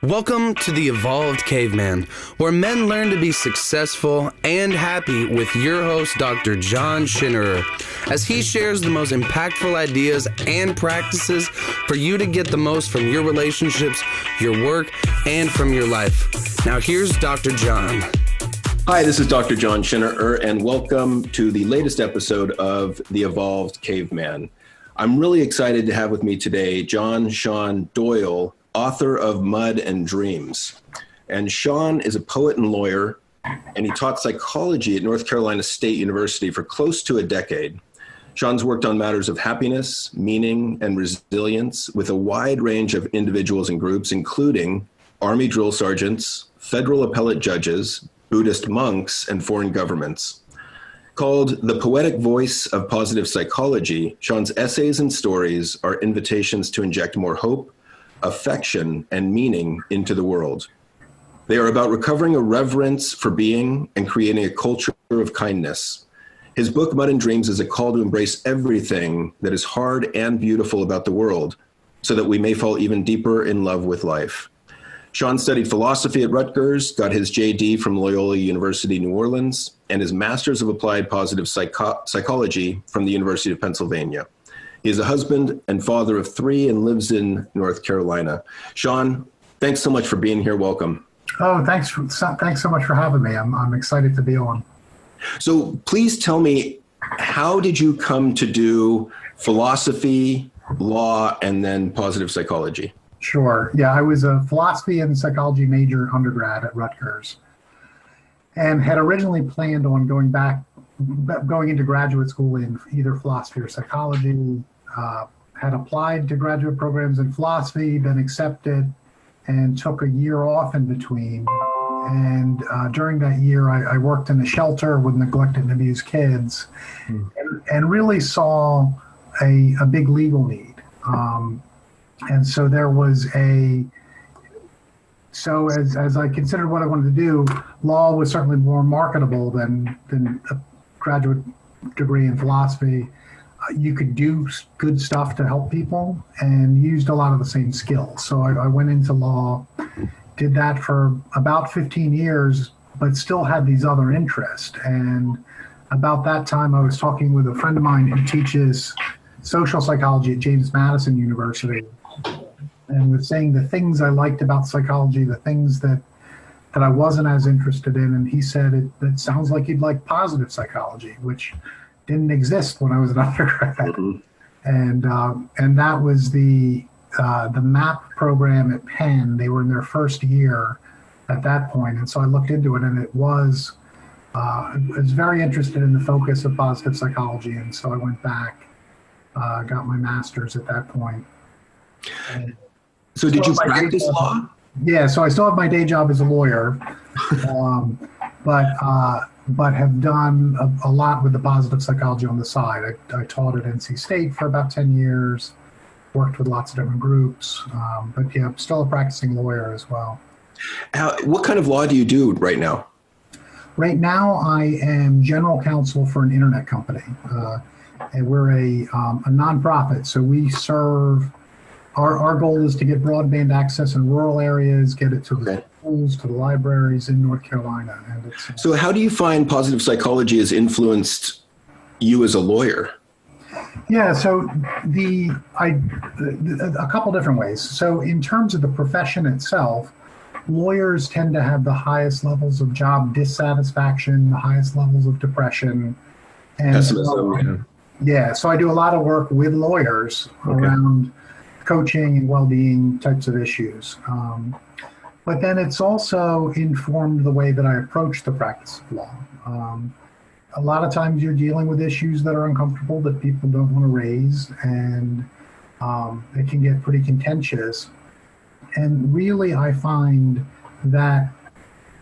Welcome to the Evolved Caveman, where men learn to be successful and happy with your host, Dr. John Schinnerer, as he shares the most impactful ideas and practices for you to get the most from your relationships, your work, and from your life. Now here's Dr. John. Hi, this is Dr. John Schinnerer, and welcome to the latest episode of the Evolved Caveman. I'm really excited to have with me today John Sean Doyle, author of Mud and Dreams. And Sean is a poet and lawyer, and he taught psychology at North Carolina State University for close to a decade. Sean's worked on matters of happiness, meaning, and resilience with a wide range of individuals and groups, including Army drill sergeants, federal appellate judges, Buddhist monks, and foreign governments. Called The Poetic Voice of Positive Psychology, Sean's essays and stories are invitations to inject more hope, affection, and meaning into the world. They are about recovering a reverence for being and creating a culture of kindness. His book, Mud and Dreams, is a call to embrace everything that is hard and beautiful about the world so that we may fall even deeper in love with life. Sean studied philosophy at Rutgers, got his JD from Loyola University, New Orleans, and his Master's of Applied Positive Psychology from the University of Pennsylvania. He is a husband and father of 3 and lives in North Carolina. Sean, thanks so much for being here. Welcome. Oh, thanks so much for having me. I'm excited to be on. So please tell me, how did you come to do philosophy, law, and then positive psychology? Sure. Yeah, I was a philosophy and psychology major undergrad at Rutgers and had originally planned on going into graduate school in either philosophy or psychology. Had applied to graduate programs in philosophy, been accepted, and took a year off in between. And during that year, I worked in a shelter with neglected and abused kids, and really saw a big legal need. And so there was as I considered what I wanted to do, law was certainly more marketable than a graduate degree in philosophy. You could do good stuff to help people and used a lot of the same skills. So I went into law, did that for about 15 years, but still had these other interests. And about that time, I was talking with a friend of mine who teaches social psychology at James Madison University, and was saying the things I liked about psychology, the things that I wasn't as interested in. And he said, it sounds like you'd like positive psychology, which didn't exist when I was an undergrad. Mm-hmm. And that was the MAP program at Penn. They were in their first year at that point. And so I looked into it, and I was very interested in the focus of positive psychology. And so I went back, got my master's at that point. So did you practice law? Yeah, so I still have my day job as a lawyer, but have done a lot with the positive psychology on the side. I taught at NC State for about 10 years, worked with lots of different groups, but yeah, I'm still a practicing lawyer as well. What kind of law do you do right now? Right now, I am general counsel for an internet company, and we're a nonprofit, so we serve. Our goal is to get broadband access in rural areas, get it to the schools, to the libraries in North Carolina. And so how do you find positive psychology has influenced you as a lawyer? Yeah, so a couple different ways. So in terms of the profession itself, lawyers tend to have the highest levels of job dissatisfaction, the highest levels of depression. And pessimism. So I do a lot of work with lawyers around coaching and well-being types of issues. But then it's also informed the way that I approach the practice of law. A lot of times you're dealing with issues that are uncomfortable that people don't want to raise, and it can get pretty contentious. And really, I find that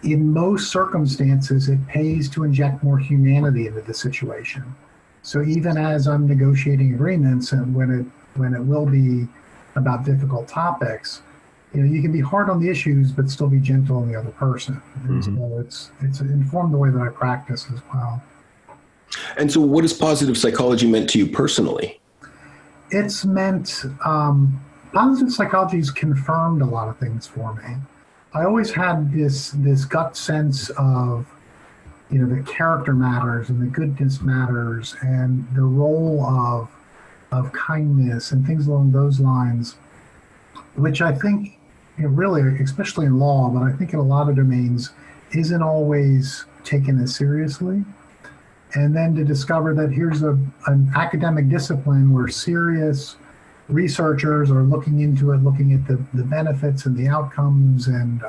in most circumstances, it pays to inject more humanity into the situation. So even as I'm negotiating agreements, and when it will be about difficult topics, you can be hard on the issues, but still be gentle on the other person. And so it's informed the way that I practice as well. And so what has positive psychology meant to you personally? It's meant Positive psychology has confirmed a lot of things for me. I always had this gut sense of, the character matters and the goodness matters and the role of kindness and things along those lines, which I think, really, especially in law, but I think in a lot of domains, isn't always taken as seriously. And then to discover that here's an academic discipline where serious researchers are looking into it, looking at the benefits and the outcomes, and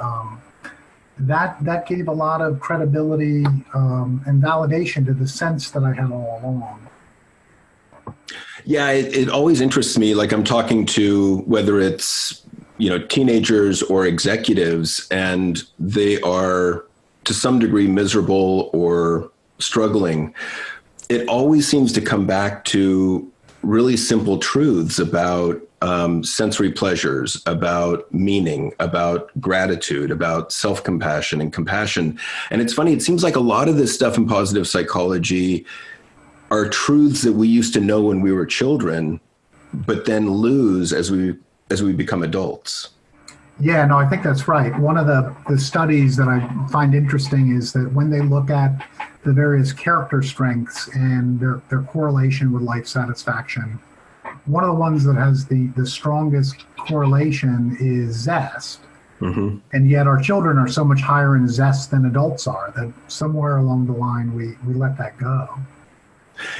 that gave a lot of credibility and validation to the sense that I had all along. Yeah, it always interests me. Like, I'm talking to, whether it's, teenagers or executives, and they are to some degree miserable or struggling. It always seems to come back to really simple truths about sensory pleasures, about meaning, about gratitude, about self-compassion and compassion. And it's funny, it seems like a lot of this stuff in positive psychology are truths that we used to know when we were children, but then lose as we become adults. Yeah, no, I think that's right. One of the studies that I find interesting is that when they look at the various character strengths and their correlation with life satisfaction, one of the ones that has the strongest correlation is zest. Mm-hmm. And yet our children are so much higher in zest than adults are, that somewhere along the line we let that go.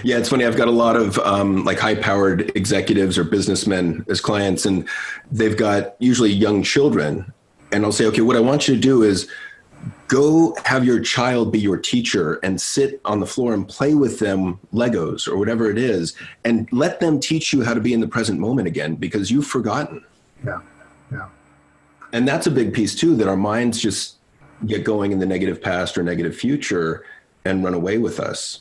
Yeah, it's funny. I've got a lot of like high-powered executives or businessmen as clients, and they've got usually young children. And I'll say, okay, what I want you to do is go have your child be your teacher and sit on the floor and play with them Legos or whatever it is, and let them teach you how to be in the present moment again, because you've forgotten. Yeah. And that's a big piece too, that our minds just get going in the negative past or negative future and run away with us.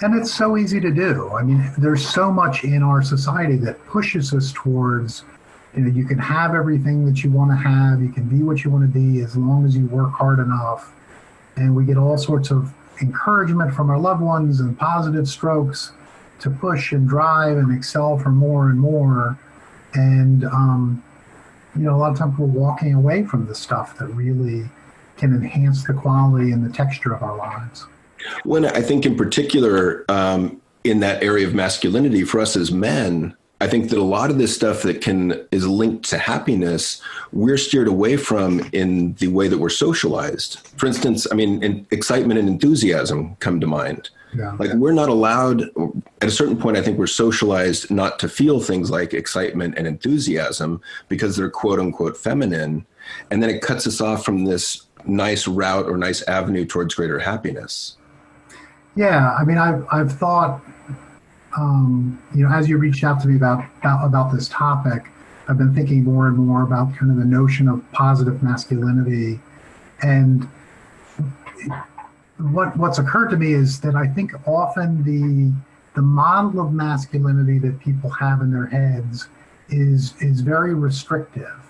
And it's so easy to do. I mean, there's so much in our society that pushes us towards, you can have everything that you want to have, you can be what you want to be as long as you work hard enough. And we get all sorts of encouragement from our loved ones and positive strokes to push and drive and excel for more and more. And, a lot of times we're walking away from the stuff that really can enhance the quality and the texture of our lives. When I think in particular, in that area of masculinity for us as men, I think that a lot of this stuff that is linked to happiness, we're steered away from in the way that we're socialized. For instance, excitement and enthusiasm come to mind. Yeah. Like, we're not allowed, at a certain point, I think we're socialized not to feel things like excitement and enthusiasm because they're quote unquote feminine. And then it cuts us off from this nice route or nice avenue towards greater happiness. Yeah, I've thought, as you reached out to me about this topic, I've been thinking more and more about kind of the notion of positive masculinity. And what's occurred to me is that I think often the model of masculinity that people have in their heads is very restrictive.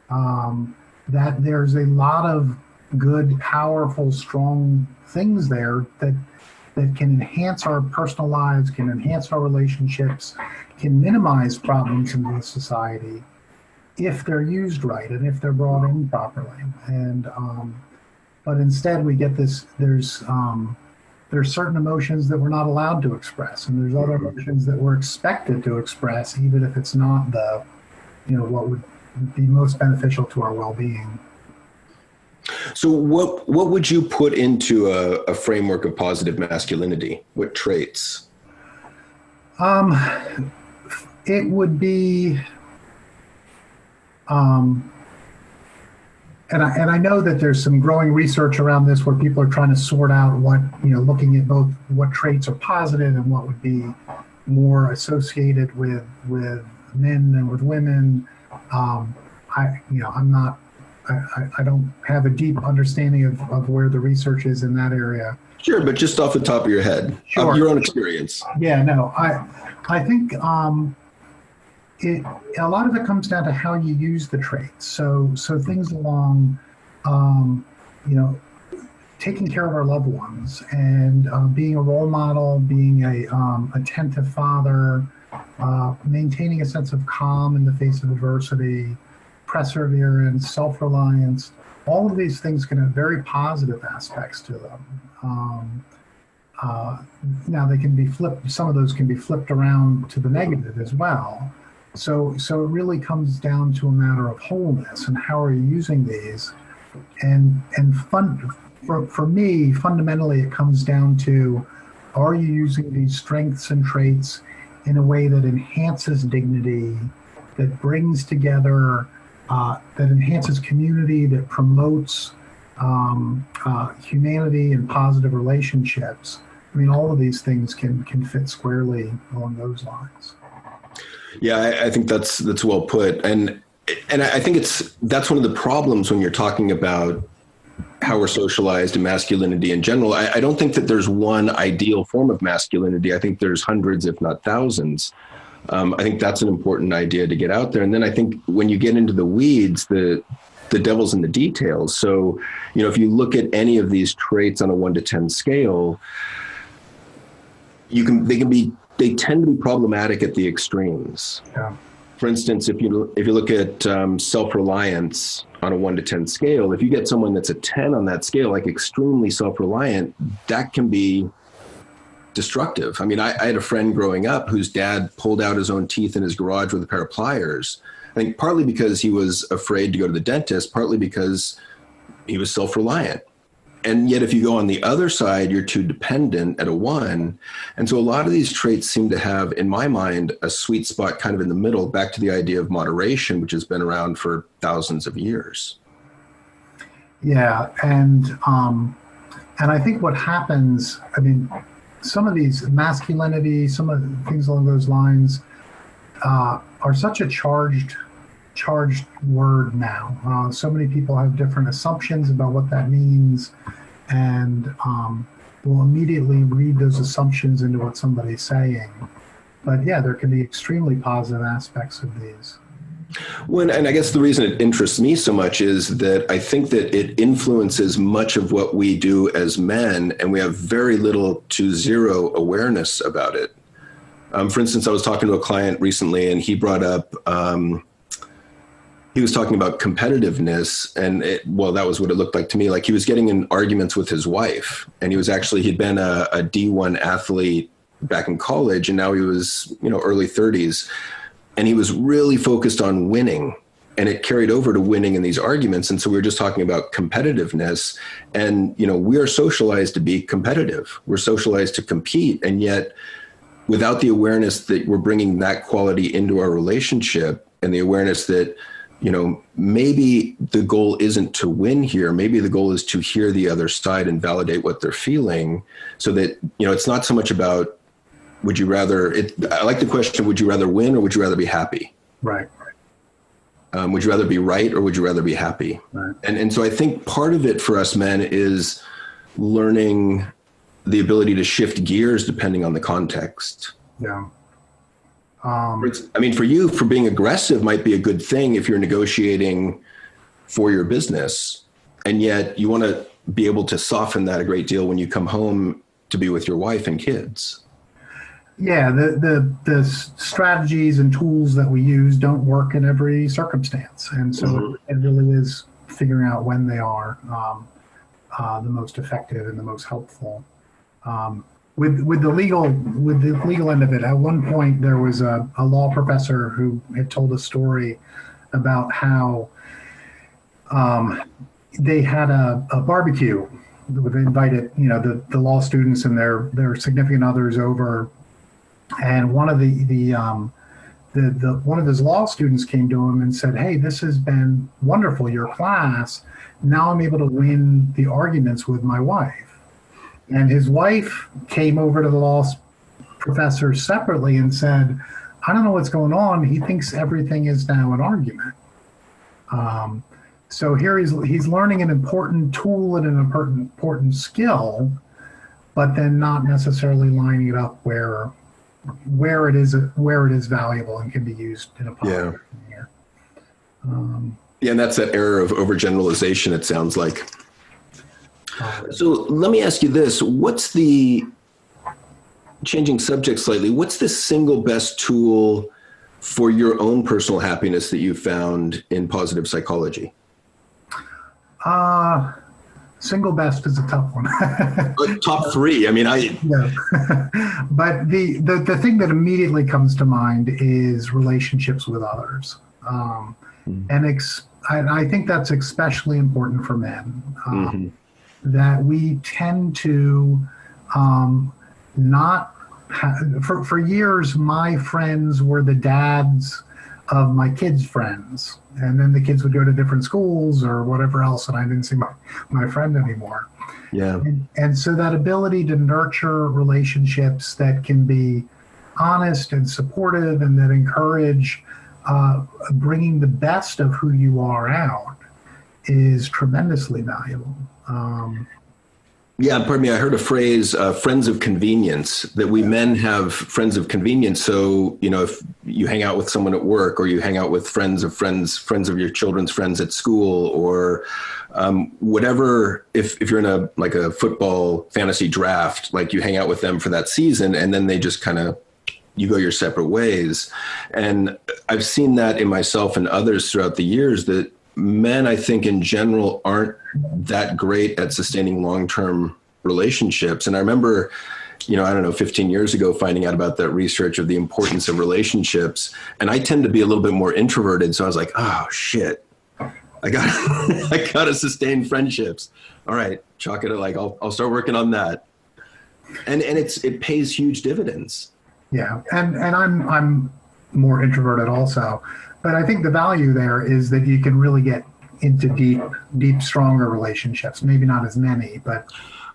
That there's a lot of good, powerful, strong things there that can enhance our personal lives, can enhance our relationships, can minimize problems in the society if they're used right and if they're brought in properly. And but instead we get this. There's certain emotions that we're not allowed to express, and there's other emotions that we're expected to express, even if it's not what would be most beneficial to our well-being. So what would you put into a framework of positive masculinity? What traits? It would be, and I know that there's some growing research around this where people are trying to sort out what, looking at both what traits are positive and what would be more associated with men and with women. I don't have a deep understanding of where the research is in that area. Sure, but just off the top of your head, sure. Of your own experience. Yeah, no, I think a lot of it comes down to how you use the traits. So things along, taking care of our loved ones and being a role model, being a attentive father, maintaining a sense of calm in the face of adversity, perseverance, self-reliance. All of these things can have very positive aspects to them. Now they can be flipped. Some of those can be flipped around to the negative as well. So it really comes down to a matter of wholeness and how are you using these. And for me, fundamentally, it comes down to, are you using these strengths and traits in a way that enhances dignity, that brings together, that enhances community, that promotes humanity and positive relationships? I mean, all of these things can fit squarely along those lines. Yeah, I think that's well put, and I think that's one of the problems when you're talking about how we're socialized and masculinity in general. I don't think that there's one ideal form of masculinity. I think there's hundreds, if not thousands. I think that's an important idea to get out there. And then I think when you get into the weeds, the devil's in the details. So, if you look at any of these traits on a 1 to 10 scale, they tend to be problematic at the extremes. Yeah. For instance, if you look at self-reliance on a 1 to 10 scale, if you get someone that's a 10 on that scale, like extremely self-reliant, that can be destructive. I mean, I had a friend growing up whose dad pulled out his own teeth in his garage with a pair of pliers. I think partly because he was afraid to go to the dentist, partly because he was self-reliant. And yet if you go on the other side, you're too dependent at a 1. And so a lot of these traits seem to have, in my mind, a sweet spot kind of in the middle, back to the idea of moderation, which has been around for thousands of years. Yeah. And I think what happens, I mean, some of these masculinity, some of the things along those lines are such a charged word now. So many people have different assumptions about what that means, and will immediately read those assumptions into what somebody's saying. But yeah, there can be extremely positive aspects of these. Well, and I guess the reason it interests me so much is that I think that it influences much of what we do as men, and we have very little to zero awareness about it. For instance, I was talking to a client recently, and he brought up, he was talking about competitiveness, and that was what it looked like to me. Like he was getting in arguments with his wife, and he'd been a D1 athlete back in college, and now he was, early 30s. And he was really focused on winning, and it carried over to winning in these arguments. And so we were just talking about competitiveness, and, we are socialized to be competitive. We're socialized to compete. And yet without the awareness that we're bringing that quality into our relationship, and the awareness that, maybe the goal isn't to win here. Maybe the goal is to hear the other side and validate what they're feeling, so that, it's not so much about, would you rather, I like the question, would you rather win or would you rather be happy? Right. Would you rather be right or would you rather be happy? Right. And so I think part of it for us men is learning the ability to shift gears depending on the context. Yeah. For you, for being aggressive might be a good thing if you're negotiating for your business, and yet you want to be able to soften that a great deal when you come home to be with your wife and kids. Yeah, the strategies and tools that we use don't work in every circumstance, and so it really is figuring out when they are the most effective and the most helpful. With the legal end of it, at one point there was a law professor who had told a story about how they had a barbecue. They invited the law students and their significant others over. And one of one of his law students came to him and said, "Hey, this has been wonderful, your class. Now I'm able to win the arguments with my wife." And his wife came over to the law professor separately and said, "I don't know what's going on. He thinks everything is now an argument." So here he's learning an important tool and an important skill, but then not necessarily lining it up where it is valuable and can be used in a positive manner. Yeah, and that's that error of overgeneralization, it sounds like. So let me ask you this: changing subjects slightly, what's the single best tool for your own personal happiness that you found in positive psychology? Single best is a tough one. Top three. I mean, Yeah. But the thing that immediately comes to mind is relationships with others. And I think that's especially important for men, that we tend to not for years, my friends were the dads of my kids' friends. And then the kids would go to different schools or whatever else, and I didn't see my friend anymore. Yeah. And so that ability to nurture relationships that can be honest and supportive and that encourage bringing the best of who you are out is tremendously valuable. Yeah, pardon me. I heard a phrase, friends of convenience, that we men have friends of convenience. So, if you hang out with someone at work or you hang out with friends of your children's friends at school or whatever, if you're in a football fantasy draft, like you hang out with them for that season and then they just you go your separate ways. And I've seen that in myself and others throughout the years that men, I think in general, aren't that great at sustaining long-term relationships. And I remember, 15 years ago, finding out about that research of the importance of relationships. And I tend to be a little bit more introverted. So I was like, oh shit, I gotta sustain friendships. All right, chalk it. I'll start working on that. And it pays huge dividends. Yeah. And I'm more introverted also. But I think the value there is that you can really get into deep, stronger relationships. Maybe not as many, but.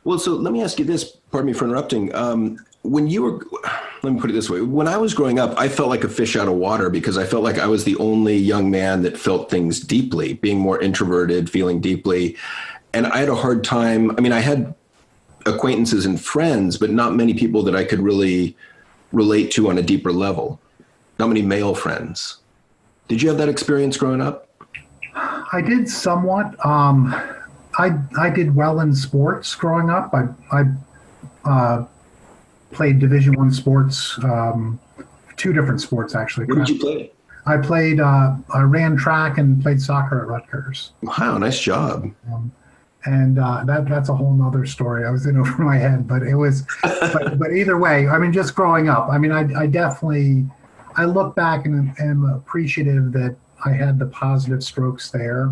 Well, so let me ask you this, pardon me for interrupting. Let me put it this way. When I was growing up, I felt like a fish out of water because I felt like I was the only young man that felt things deeply, being more introverted, feeling deeply. And I had a hard time. I mean, I had acquaintances and friends, but not many people that I could really relate to on a deeper level. Not many male friends. Did you have that experience growing up? I did somewhat. I did well in sports growing up. I played Division I sports, two different sports actually. What did you play? I ran track and played soccer at Rutgers. Wow, nice job. And that's a whole nother story. I was in over my head, but it was, but either way, I mean, just growing up, I mean, I definitely, I look back and am appreciative that I had the positive strokes there.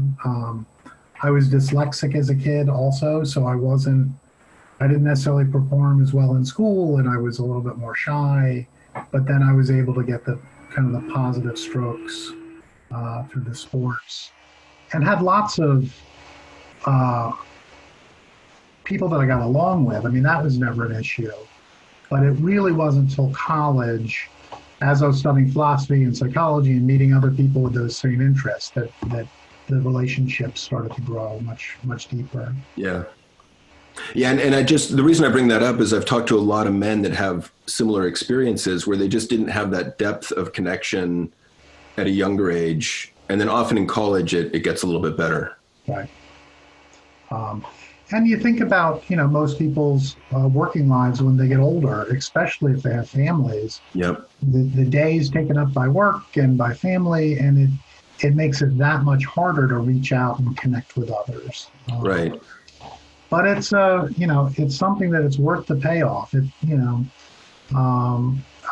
I was dyslexic as a kid also, so I didn't necessarily perform as well in school, and I was a little bit more shy, but then I was able to get the kind of the positive strokes through the sports, and had lots of people that I got along with. I mean, that was never an issue, but it really wasn't until college, as I was studying philosophy and psychology and meeting other people with those same interests, that the relationships started to grow much deeper. Yeah. Yeah. And the reason I bring that up is I've talked to a lot of men that have similar experiences where they just didn't have that depth of connection at a younger age. And then often in college, it gets a little bit better. Right. And you think about, most people's working lives when they get older, especially if they have families. Yep. The day is taken up by work and by family, and it makes it that much harder to reach out and connect with others. Right. But it's it's something that it's worth the payoff.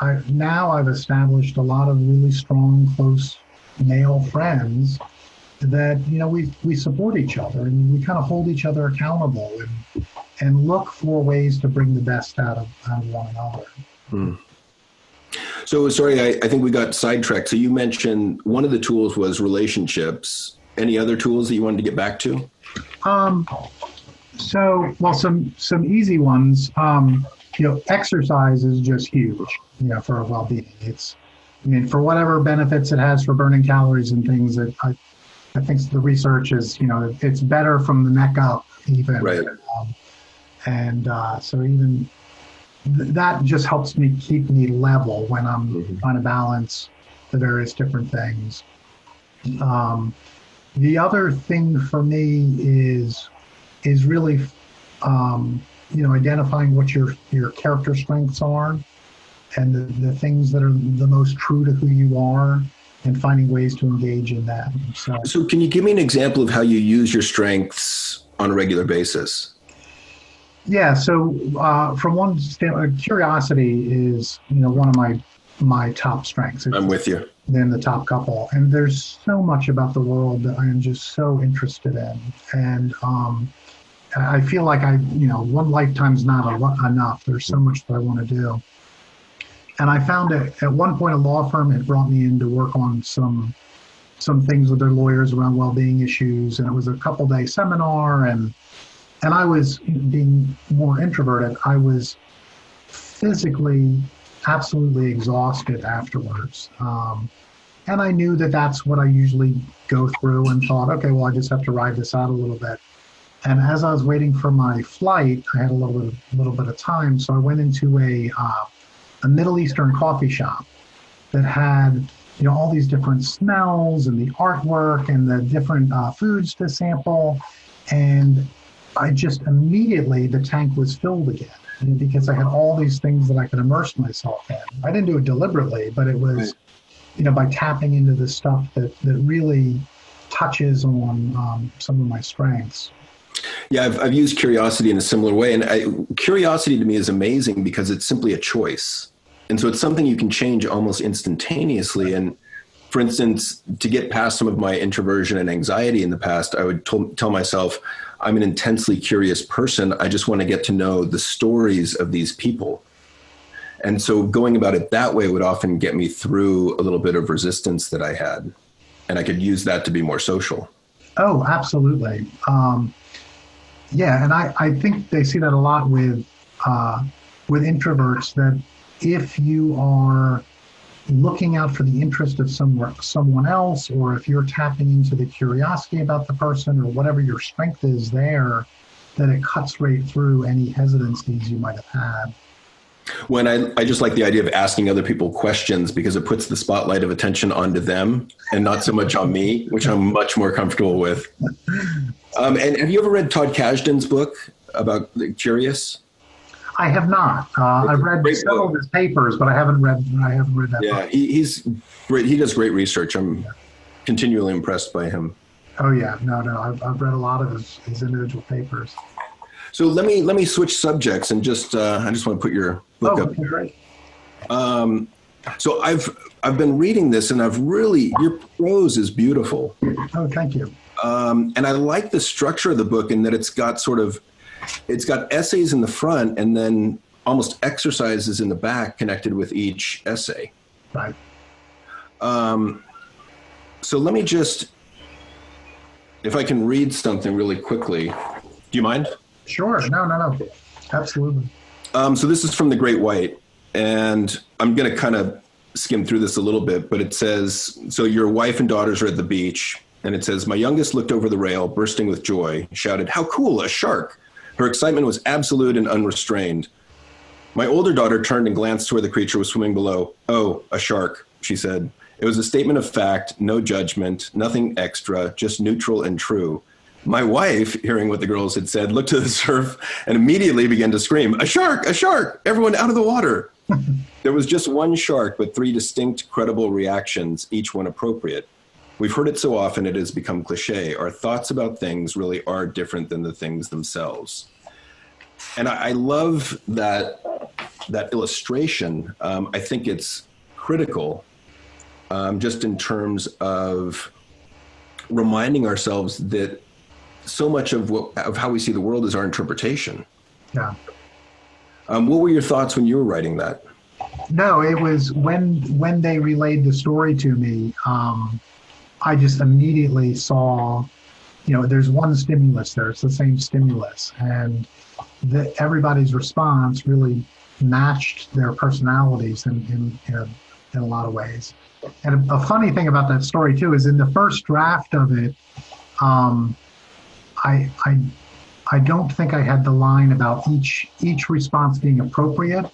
I've established a lot of really strong, close male friends that we support each other and we kind of hold each other accountable and look for ways to bring the best out of one another. So sorry, I think we got sidetracked. So you mentioned one of the tools was relationships. Any other tools that you wanted to get back to? Some easy ones. Exercise is just huge. For well-being. For whatever benefits it has for burning calories and things that I think the research is, it's better from the neck up even. Right. So even that just helps me keep me level when I'm trying to balance the various different things. The other thing for me is really, identifying what your character strengths are the things that are the most true to who you are, and finding ways to engage in that. So can you give me an example of how you use your strengths on a regular basis? Yeah. So from one standpoint, curiosity is, one of my top strengths. I'm with you. Then the top couple. And there's so much about the world that I am just so interested in. And I feel like one lifetime's not enough. There's so much that I want to do. And I found that at one point a law firm had brought me in to work on some things with their lawyers around well-being issues. And it was a couple-day seminar. And I was, being more introverted, I was physically absolutely exhausted afterwards. And I knew that that's what I usually go through, and thought, okay, well, I just have to ride this out a little bit. And as I was waiting for my flight, I had a little bit of time. So I went into a Middle Eastern coffee shop that had, all these different smells and the artwork and the different foods to sample. And I just immediately, the tank was filled again, because I had all these things that I could immerse myself in. I didn't do it deliberately, but it was, by tapping into the stuff that really touches on some of my strengths. Yeah, I've used curiosity in a similar way. And curiosity to me is amazing because it's simply a choice. And so it's something you can change almost instantaneously. And for instance, to get past some of my introversion and anxiety in the past, I would tell myself, I'm an intensely curious person. I just want to get to know the stories of these people. And so going about it that way would often get me through a little bit of resistance that I had. And I could use that to be more social. Oh, absolutely. Yeah, and I think they see that a lot with introverts, that if you are looking out for the interest of someone else, or if you're tapping into the curiosity about the person, or whatever your strength is there, that it cuts right through any hesitancies you might have had. When I just like the idea of asking other people questions, because it puts the spotlight of attention onto them and not so much on me, which I'm much more comfortable with. And have you ever read Todd Kashdan's book about Curious? I have not. I've read several of his papers, but I haven't read that. Yeah, book. He's great. He does great research. I'm continually impressed by him. Oh yeah, no. I've read a lot of his individual papers. So let me switch subjects and just I just want to put your book up. Okay, great. So I've been reading this, and your prose is beautiful. Oh, thank you. And I like the structure of the book in that it's got essays in the front and then almost exercises in the back connected with each essay. Right. So let me just, if I can read something really quickly. Do you mind? Sure. No. Absolutely. So this is from The Great White, and I'm going to kind of skim through this a little bit, but it says, so your wife and daughters are at the beach, and it says, my youngest looked over the rail, bursting with joy, shouted, how cool, a shark. Her excitement was absolute and unrestrained. My older daughter turned and glanced to where the creature was swimming below. Oh, a shark, she said. It was a statement of fact, no judgment, nothing extra, just neutral and true. My wife, hearing what the girls had said, looked to the surf and immediately began to scream, a shark, everyone out of the water. There was just one shark, but three distinct, credible reactions, each one appropriate. We've heard it so often it has become cliche. Our thoughts about things really are different than the things themselves. And I love that illustration. I think it's critical, just in terms of reminding ourselves that so much of how we see the world is our interpretation. Yeah. What were your thoughts when you were writing that? No, it was when they relayed the story to me, I just immediately saw, there's one stimulus there. It's the same stimulus. And everybody's response really matched their personalities in a lot of ways. And a funny thing about that story, too, is in the first draft of it, I don't think I had the line about each response being appropriate.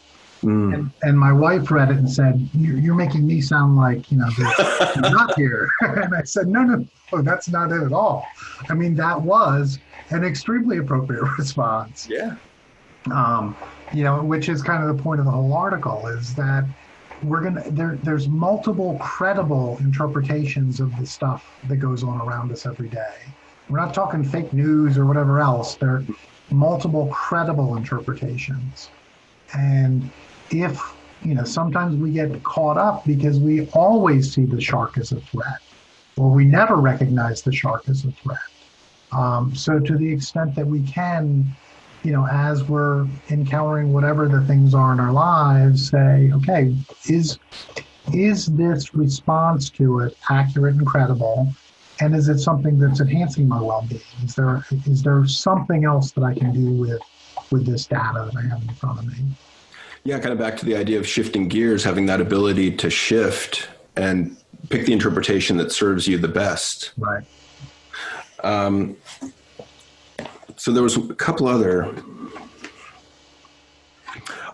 And my wife read it and said, you're making me sound like, they're not here. And I said, no, that's not it at all. I mean, that was an extremely appropriate response. Yeah. Which is kind of the point of the whole article, is that there's multiple credible interpretations of the stuff that goes on around us every day. We're not talking fake news or whatever else. There are multiple credible interpretations. And if, sometimes we get caught up because we always see the shark as a threat, or we never recognize the shark as a threat. So to the extent that we can, as we're encountering whatever the things are in our lives, say, okay, is this response to it accurate and credible? And is it something that's enhancing my well-being? Is there something else that I can do with this data that I have in front of me? Yeah, kind of back to the idea of shifting gears, having that ability to shift and pick the interpretation that serves you the best. Right. So there was a couple other.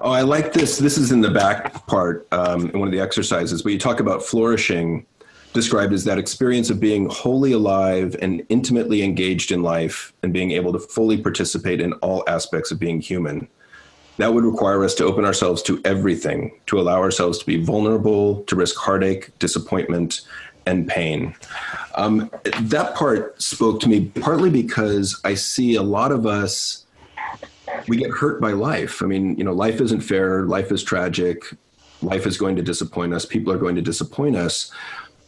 Oh, I like this. This is in the back part in one of the exercises, but you talk about flourishing, described as that experience of being wholly alive and intimately engaged in life and being able to fully participate in all aspects of being human. That would require us to open ourselves to everything, to allow ourselves to be vulnerable, to risk heartache, disappointment, and pain. That part spoke to me partly because I see a lot of us, we get hurt by life. I mean, life isn't fair. Life is tragic. Life is going to disappoint us. People are going to disappoint us.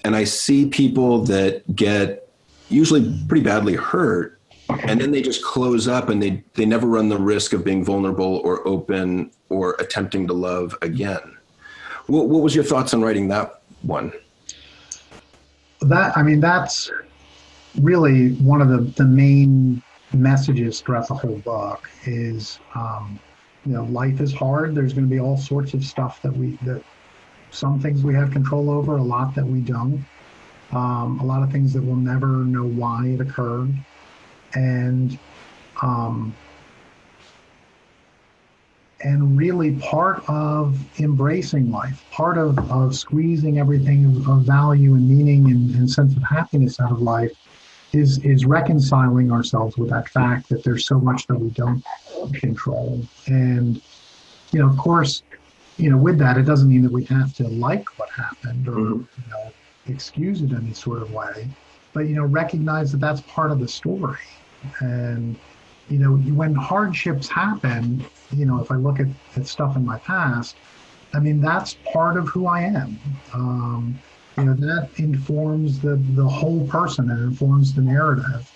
And I see people that get usually pretty badly hurt, and then they just close up and they never run the risk of being vulnerable or open or attempting to love again. What was your thoughts on writing that one? That's really one of the main messages throughout the whole book is, life is hard. There's going to be all sorts of stuff that some things we have control over, a lot that we don't. A lot of things that we'll never know why it occurred. And really part of embracing life, part of squeezing everything of value and meaning and sense of happiness out of life is reconciling ourselves with that fact that there's so much that we don't control. And, of course, with that, it doesn't mean that we have to like what happened or, excuse it any sort of way, but, recognize that that's part of the story. And, when hardships happen, if I look at stuff in my past, that's part of who I am. That informs the whole person and informs the narrative.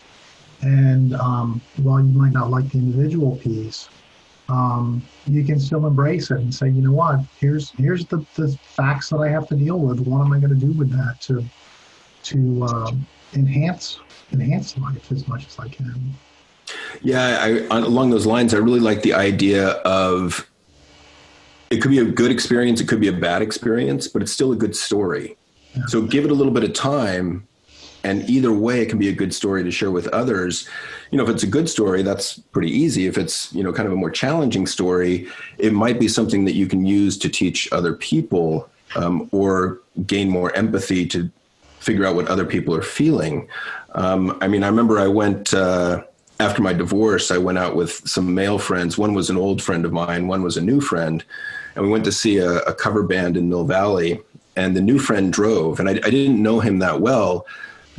And while you might not like the individual piece, you can still embrace it and say, what, here's the facts that I have to deal with. What am I going to do with that to enhance life as much as I can? Yeah, along those lines, I really like the idea of it could be a good experience, it could be a bad experience, but it's still a good story. Yeah. So give it a little bit of time, and either way, it can be a good story to share with others. If it's a good story, that's pretty easy. If it's, kind of a more challenging story, it might be something that you can use to teach other people or gain more empathy to figure out what other people are feeling. I remember I went... after my divorce, I went out with some male friends. One was an old friend of mine. One was a new friend. And we went to see a cover band in Mill Valley. And the new friend drove. And I didn't know him that well.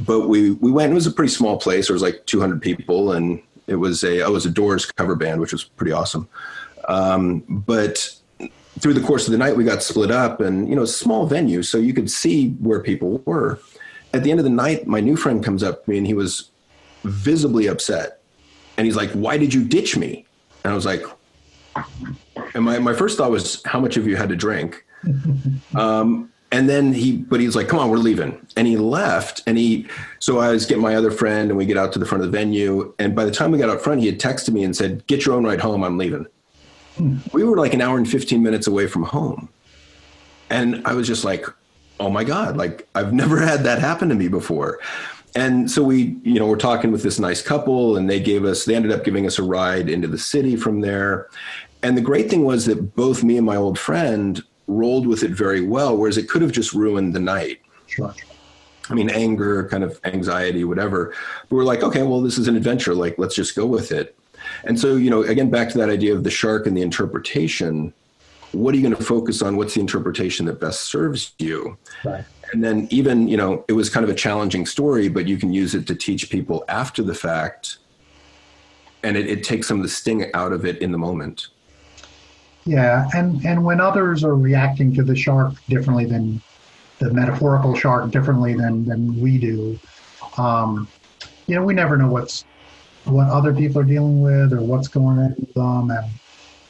But we went. It was a pretty small place. There was like 200 people. And it was a Doors cover band, which was pretty awesome. But through the course of the night, we got split up. And, a small venue. So you could see where people were. At the end of the night, my new friend comes up to me and he was visibly upset. And he's like, "Why did you ditch me?" And I was like, and my first thought was, how much have you had to drink? And then he was like, "Come on, we're leaving." And he left. So I was getting my other friend and we get out to the front of the venue. And by the time we got out front, he had texted me and said, "Get your own ride home, I'm leaving." We were like an hour and 15 minutes away from home. And I was just like, oh my God, like I've never had that happen to me before. And so we, we're talking with this nice couple and they ended up giving us a ride into the city from there. And the great thing was that both me and my old friend rolled with it very well, whereas it could have just ruined the night. Sure. Anger, kind of anxiety, whatever. But we're like, okay, well, this is an adventure. Like, let's just go with it. And so, again, back to that idea of the shark and the interpretation, what are you going to focus on? What's the interpretation that best serves you? Right. And then even, it was kind of a challenging story, but you can use it to teach people after the fact. And it takes some of the sting out of it in the moment. Yeah. And when others are reacting to the shark differently than the metaphorical shark, differently than we do, we never know what other people are dealing with or what's going on with them.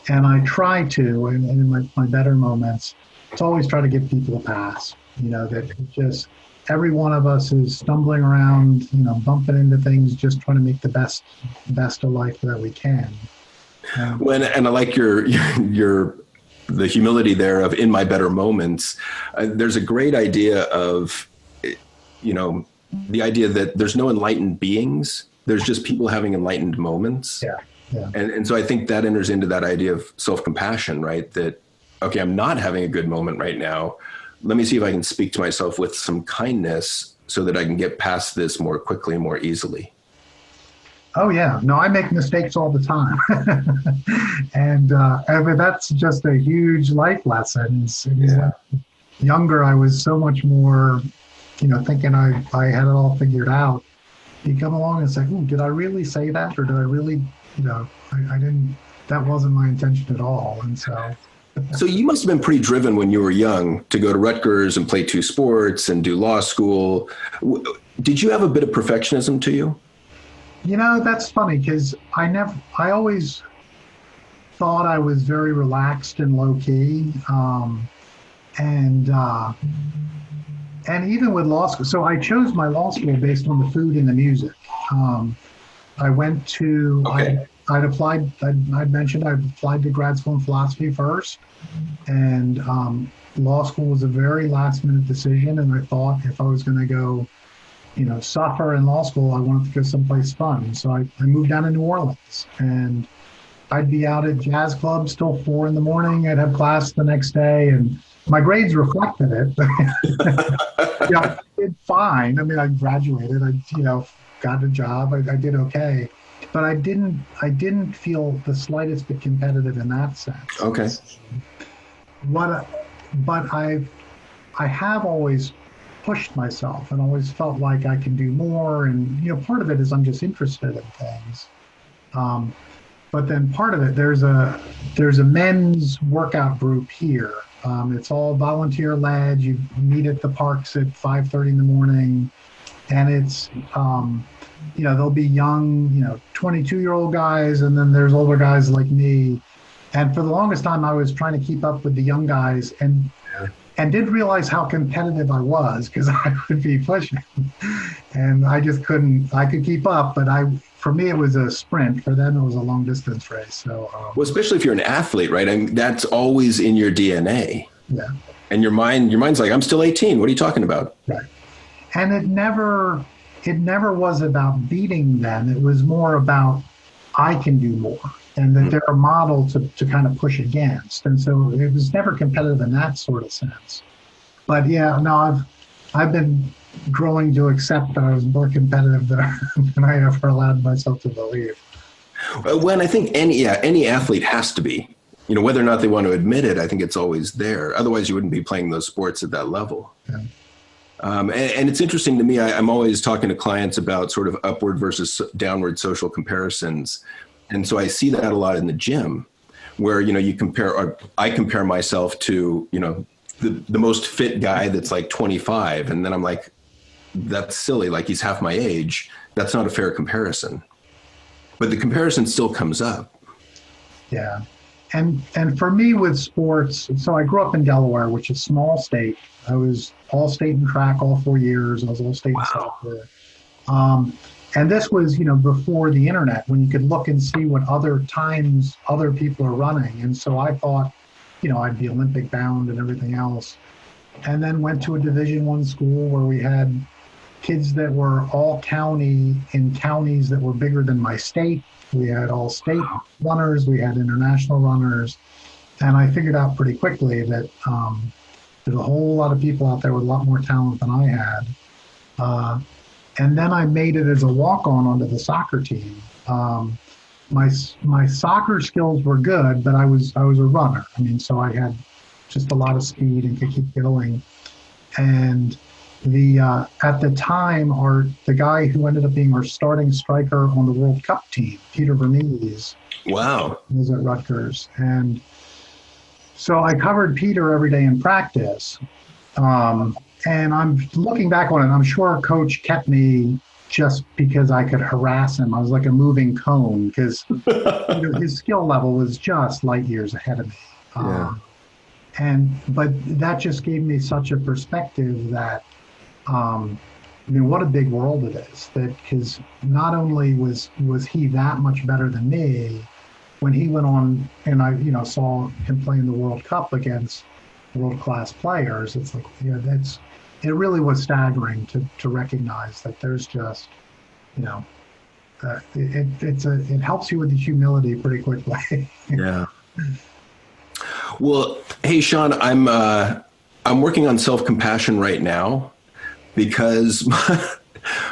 And I try to, and in my better moments, to always try to give people a pass. That just every one of us is stumbling around, bumping into things, just trying to make the best of life that we can. And I like the humility there of in my better moments. There's a great idea of, the idea that there's no enlightened beings. There's just people having enlightened moments. Yeah. Yeah. And so I think that enters into that idea of self-compassion, right? That, okay, I'm not having a good moment right now. Let me see if I can speak to myself with some kindness so that I can get past this more quickly and more easily. Oh yeah. No, I make mistakes all the time. and that's just a huge life lesson. Yeah. Younger, I was so much more, thinking I had it all figured out. You come along and say, did I really say that? Or did I really, I didn't, that wasn't my intention at all. And so. So you must have been pretty driven when you were young to go to Rutgers and play 2 sports and do law school. Did you have a bit of perfectionism to you? That's funny because I always thought I was very relaxed and low key. And even with law school, so I chose my law school based on the food and the music. I went to, okay. I'd applied to grad school in philosophy first. And law school was a very last minute decision. And I thought if I was going to go, suffer in law school, I wanted to go someplace fun. So I moved down to New Orleans and I'd be out at jazz clubs till 4 a.m. I'd have class the next day and my grades reflected it. I did fine. I mean, I graduated, I got a job, I did okay. But I didn't feel the slightest bit competitive in that sense. Okay. But I have always pushed myself and always felt like I can do more. And, part of it is I'm just interested in things. But then part of it, there's a men's workout group here. It's all volunteer led. You meet at the parks at 5:30 in the morning. And it's, there'll be young, 22-year-old guys, and then there's older guys like me. And for the longest time, I was trying to keep up with the young guys and didn't realize how competitive I was because I would be pushing. And I just couldn't, I could keep up, but for me, it was a sprint. For them, it was a long distance race. So, well, especially if you're an athlete, right? I mean, that's always in your DNA. Yeah. And your mind's like, I'm still 18. What are you talking about? Right. And it never was about beating them. It was more about I can do more and that they're a model to kind of push against. And so it was never competitive in that sort of sense. But yeah, no, I've been growing to accept that I was more competitive than I ever allowed myself to believe. When I think any athlete has to be, whether or not they want to admit it, I think it's always there. Otherwise, you wouldn't be playing those sports at that level. Yeah. And it's interesting to me, I'm always talking to clients about sort of upward versus downward social comparisons. And so I see that a lot in the gym where, you compare, or I compare myself to, the most fit guy that's like 25. And then I'm like, that's silly. Like he's half my age. That's not a fair comparison. But the comparison still comes up. Yeah. And for me with sports, so I grew up in Delaware, which is a small state. I was all state in track all 4 years. I was all state in software. And this was, before the internet, when you could look and see what other times other people are running. And so I thought, I'd be Olympic bound and everything else. And then went to a Division I school where we had kids that were all county in counties that were bigger than my state. We had all state runners, we had international runners. And I figured out pretty quickly that there's a whole lot of people out there with a lot more talent than I had. And then I made it as a walk-on onto the soccer team. my soccer skills were good, but I was a runner. I mean, so I had just a lot of speed and could keep going. And at the time, the guy who ended up being our starting striker on the World Cup team, Peter Vermees, Wow, was at Rutgers, and so I covered Peter every day in practice. And I'm looking back on it, I'm sure Coach kept me just because I could harass him. I was like a moving cone because his skill level was just light years ahead of me. Yeah. But that just gave me such a perspective that, what a big world it is. That because not only was he that much better than me, when he went on and I saw him play in the World Cup against world-class players, it's like it really was staggering to recognize that there's just it helps you with the humility pretty quickly. Yeah. Well, hey, Sean, I'm working on self-compassion right now because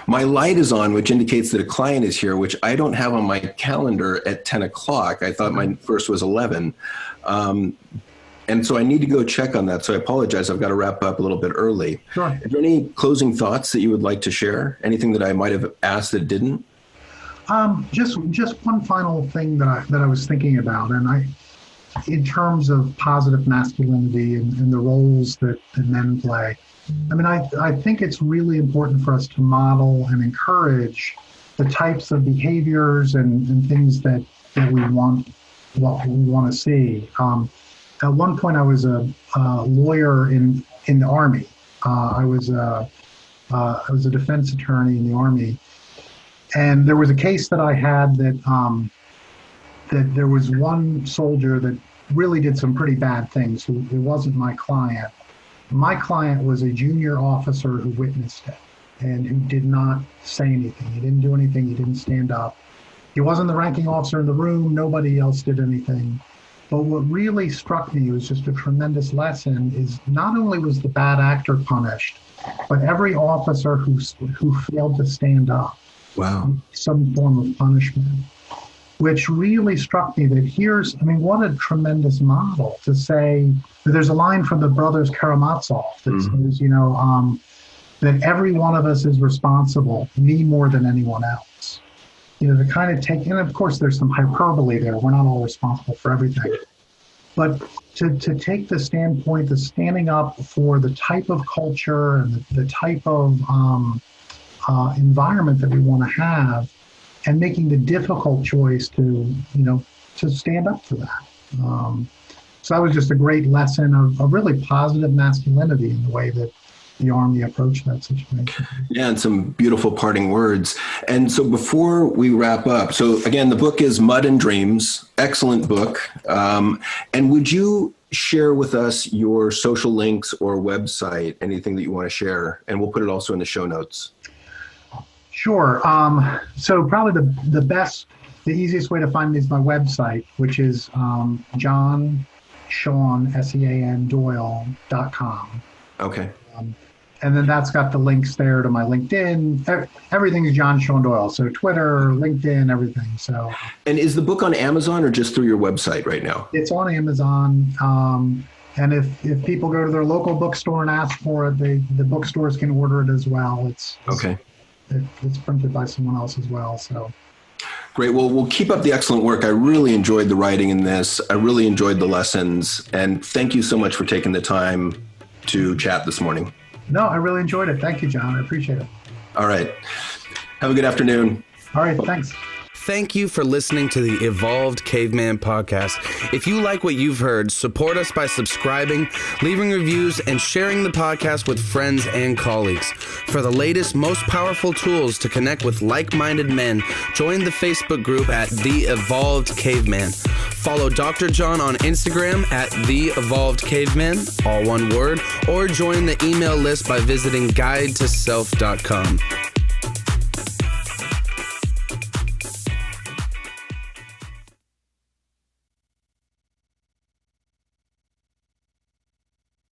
my light is on, which indicates that a client is here, which I don't have on my calendar at 10 o'clock. I thought my first was 11. And so I need to go check on that. So I apologize. I've got to wrap up a little bit early. Sure. Are there any closing thoughts that you would like to share? Anything that I might have asked that didn't? Just one final thing that I was thinking about, and in terms of positive masculinity and the roles that men play. I mean, I think it's really important for us to model and encourage the types of behaviors and things that we want to see. At one point, I was a lawyer in the Army. I was a defense attorney in the Army, and there was a case that I had that there was one soldier that really did some pretty bad things. It wasn't my client. My client was a junior officer who witnessed it and who did not say anything. He didn't do anything. He didn't stand up. He wasn't the ranking officer in the room. Nobody else did anything. But what really struck me was just a tremendous lesson is not only was the bad actor punished, but every officer who failed to stand up. Wow. Some form of punishment, which really struck me that what a tremendous model to say. There's a line from the brothers Karamazov that says, that every one of us is responsible, me more than anyone else. To kind of take, and of course there's some hyperbole there. We're not all responsible for everything. But to take the standpoint of standing up for the type of culture and the type of environment that we want to have, and making the difficult choice to stand up for that. So that was just a great lesson of really positive masculinity in the way that the Army approached that situation. Yeah, and some beautiful parting words. And so before we wrap up, so again, the book is Mud and Dreams, excellent book. And would you share with us your social links or website, anything that you want to share? And we'll put it also in the show notes. Sure. So probably the easiest way to find me is my website, which is John Sean, Sean Doyle.com. Okay. And then that's got the links there to my LinkedIn. Everything is John Sean Doyle. So Twitter, LinkedIn, everything. So. And is the book on Amazon or just through your website right now? It's on Amazon. And if people go to their local bookstore and ask for it, the bookstores can order it as well. It's printed by someone else as well. So. Great. Well, we'll keep up the excellent work. I really enjoyed the writing in this. I really enjoyed the lessons. And thank you so much for taking the time to chat this morning. No, I really enjoyed it. Thank you, John. I appreciate it. All right. Have a good afternoon. All right. Thanks. Thank you for listening to the Evolved Caveman podcast. If you like what you've heard, support us by subscribing, leaving reviews, and sharing the podcast with friends and colleagues. For the latest, most powerful tools to connect with like-minded men, join the Facebook group at The Evolved Caveman. Follow Dr. John on Instagram at The Evolved Caveman, all one word, or join the email list by visiting guidetoself.com.